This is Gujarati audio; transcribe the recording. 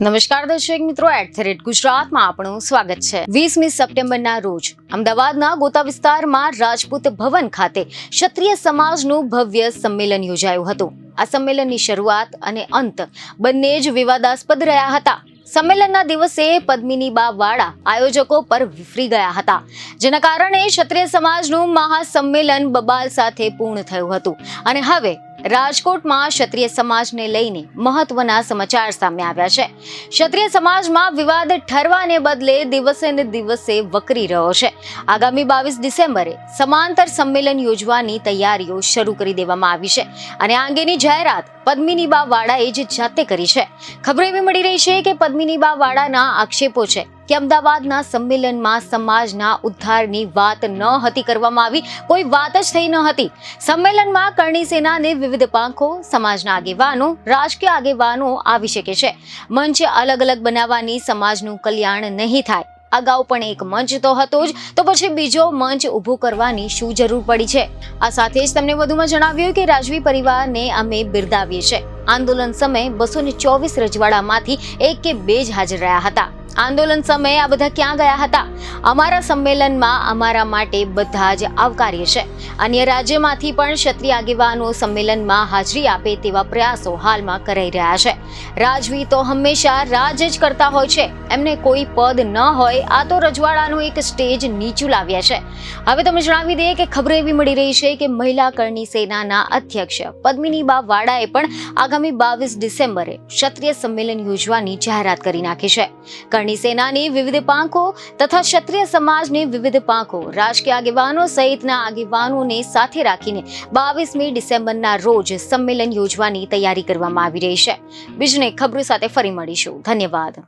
નમસ્કાર દર્શક મિત્રો, @ગુજરાતમાં આપણું સ્વાગત છે। 20મી સપ્ટેમ્બરના રોજ અમદાવાદના ગોતા વિસ્તારમાં રાજપૂત ભવન ખાતે ક્ષત્રિય સમાજનું ભવ્ય સંમેલન યોજાયું હતું। આ સંમેલનની શરૂઆત અને અંત બંને જ વિવાદાસ્પદ રહ્યા હતા। સંમેલનના દિવસે પદ્મિનીબા વાળા આયોજકો પર વિફરી ગયા હતા, જેના કારણે ક્ષત્રિય સમાજનું મહાસંમેલન બબાલ સાથે પૂર્ણ થયું હતું અને હવે રાજકોટમાં ક્ષત્રિય સમાજને લઈને મહત્વના સમાચાર સામે આવ્યા છે। ક્ષત્રિય સમાજમાં વિવાદ ઠરવાને બદલે દિવસે ને દિવસે વકરી રહ્યો છે। આગામી 22 ડિસેમ્બરે સમાંતર સંમેલન યોજવાની તૈયારીઓ શરૂ કરી દેવામાં આવી છે અને આ અંગેની જાહેરાત પદ્મિનીબા વાળાએ જ જાતે કરી છે। ખબર એવી મળી રહી છે કે પદ્મિનીબા વાળાના આક્ષેપો છે કે અમદાવાદના સંમેલનમાં સમાજના ઉદ્ધારની વાત ન હતી કરવામાં આવી, કોઈ વાત જ થઈ ન હતી। સંમેલનમાં કરણી સેનાને વિવિધ પાંખો, સમાજના આગેવાનો, રાજકીય આગેવાનો આવી શકે છે। મંચ અલગ અલગ બનાવવાની સમાજનું કલ્યાણ નહીં થાય। અગાઉ પણ એક મંચ તો હતો જ, તો પછી બીજો મંચ ઊભો કરવાની શું જરૂર પડી છે? આ સાથે જ તમને વધુમાં જણાવ્યું કે રાજવી પરિવારને અમે બિરદાવીએ છીએ। આંદોલન સમયે 224 રજવાડામાંથી 1 કે 2 જ હાજર રહ્યા હતા। આંદોલન સમયે આ બધા ક્યાં ગયા હતા? અમારા સંમેલનમાં અમારા માટે બધા જ આવકાર્ય છે। અન્ય રાજ્યમાંથી પણ ક્ષત્રિય આગેવાનો સંમેલનમાં હાજરી આપે તેવા પ્રયાસો હાલમાં કરાઈ રહ્યા છે। રાજવી તો હંમેશા રાજ જ કરતા હોય છે, એમને કોઈ પદ ન હોય। આ તો રજવાડાનું એક સ્ટેજ નીચું લાવ્યા છે। હવે તમે જણાવી દઈએ કે ખબર એવી મળી રહી છે કે મહિલા કરણી સેનાના અધ્યક્ષ પદ્મિનીબા વાળાએ પણ આગામી 22 ડિસેમ્બરે ક્ષત્રિય સંમેલન યોજવાની જાહેરાત કરી નાખી છે। કરણી સેનાની વિવિધ પાંખો તથા ક્ષત્રિય સમાજની વિવિધ પાંખો, રાજકીય આગેવાનો સહિતના આગેવાનોને સાથે રાખીને 22મી ડિસેમ્બરના રોજ સંમેલન યોજવાની તૈયારી કરવામાં આવી રહી છે। બીજને ખબરો સાથે ફરી મળીશું। ધન્યવાદ।